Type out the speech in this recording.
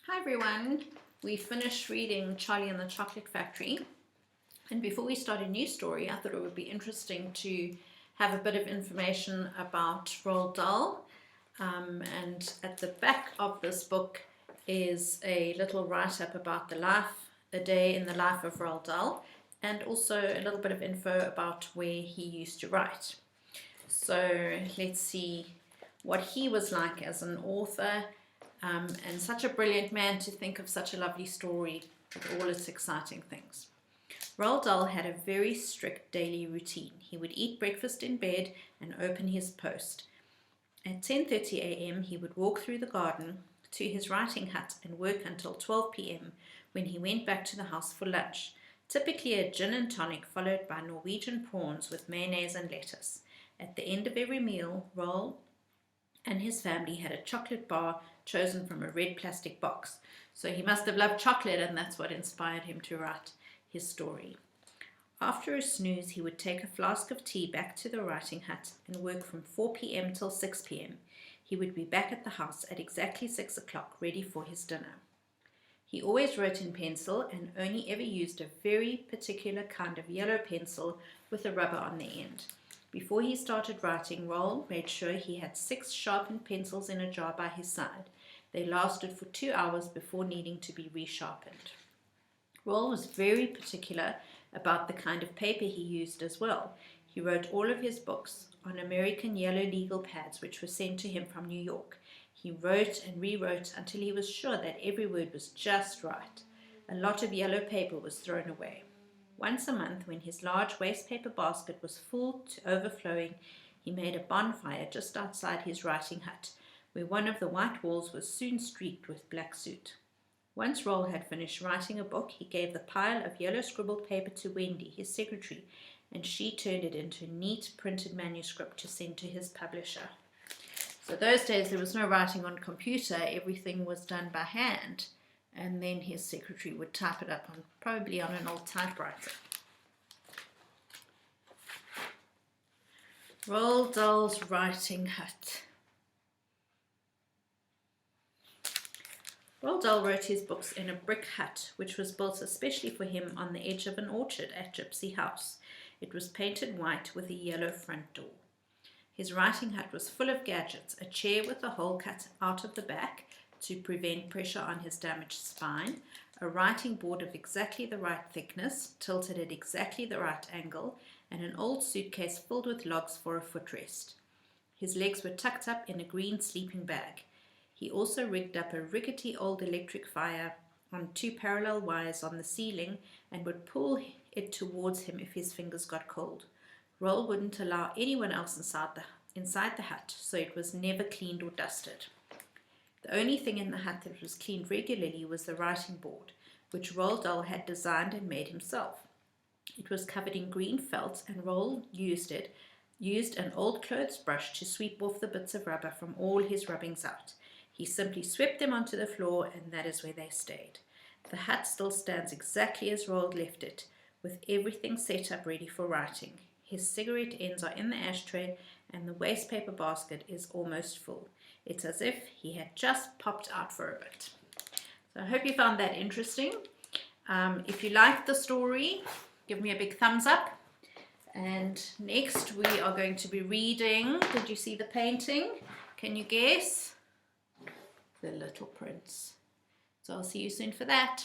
Hi everyone, we finished reading Charlie and the Chocolate Factory, and before we start a new story I thought it would be interesting to have a bit of information about Roald Dahl, and at the back of this book is a little write-up about a day in the life of Roald Dahl, and also a little bit of info about where he used to write. So let's see what he was like as an author. And such a brilliant man to think of such a lovely story with all its exciting things. Roald Dahl had a very strict daily routine. He would eat breakfast in bed and open his post. At 10:30 a.m. he would walk through the garden to his writing hut and work until 12 p.m. when he went back to the house for lunch, typically a gin and tonic followed by Norwegian prawns with mayonnaise and lettuce. At the end of every meal, Roald and his family had a chocolate bar chosen from a red plastic box. So he must have loved chocolate, and that's what inspired him to write his story. After a snooze, he would take a flask of tea back to the writing hut and work from 4 p.m. till 6 p.m. He would be back at the house at exactly 6 o'clock, ready for his dinner. He always wrote in pencil and only ever used a very particular kind of yellow pencil with a rubber on the end. Before he started writing, Roald made sure he had 6 sharpened pencils in a jar by his side. They lasted for 2 hours before needing to be resharpened. Roald was very particular about the kind of paper he used as well. He wrote all of his books on American yellow legal pads, which were sent to him from New York. He wrote and rewrote until he was sure that every word was just right. A lot of yellow paper was thrown away. Once a month, when his large wastepaper basket was full to overflowing, he made a bonfire just outside his writing hut, where one of the white walls was soon streaked with black soot. Once Roald had finished writing a book, he gave the pile of yellow scribbled paper to Wendy, his secretary, and she turned it into a neat printed manuscript to send to his publisher. So those days there was no writing on computer, everything was done by hand. And then his secretary would type it up probably on an old typewriter. Roald Dahl's writing hut. Roald Dahl wrote his books in a brick hut, which was built especially for him on the edge of an orchard at Gypsy House. It was painted white with a yellow front door. His writing hut was full of gadgets, a chair with a hole cut out of the back to prevent pressure on his damaged spine, a writing board of exactly the right thickness, tilted at exactly the right angle, and an old suitcase filled with logs for a footrest. His legs were tucked up in a green sleeping bag. He also rigged up a rickety old electric fire on 2 parallel wires on the ceiling and would pull it towards him if his fingers got cold. Roald wouldn't allow anyone else inside the hut, so it was never cleaned or dusted. The only thing in the hut that was cleaned regularly was the writing board, which Roald Dahl had designed and made himself. It was covered in green felt, and Roald used an old clothes brush to sweep off the bits of rubber from all his rubbings out. He simply swept them onto the floor, and that is where they stayed. The hut still stands exactly as Roald left it, with everything set up ready for writing. His cigarette ends are in the ashtray, and the wastepaper basket is almost full. It's as if he had just popped out for a bit. So I hope you found that interesting. If you liked the story, give me a big thumbs up. And next we are going to be reading, did you see the painting? Can you guess? The Little Prince. So I'll see you soon for that.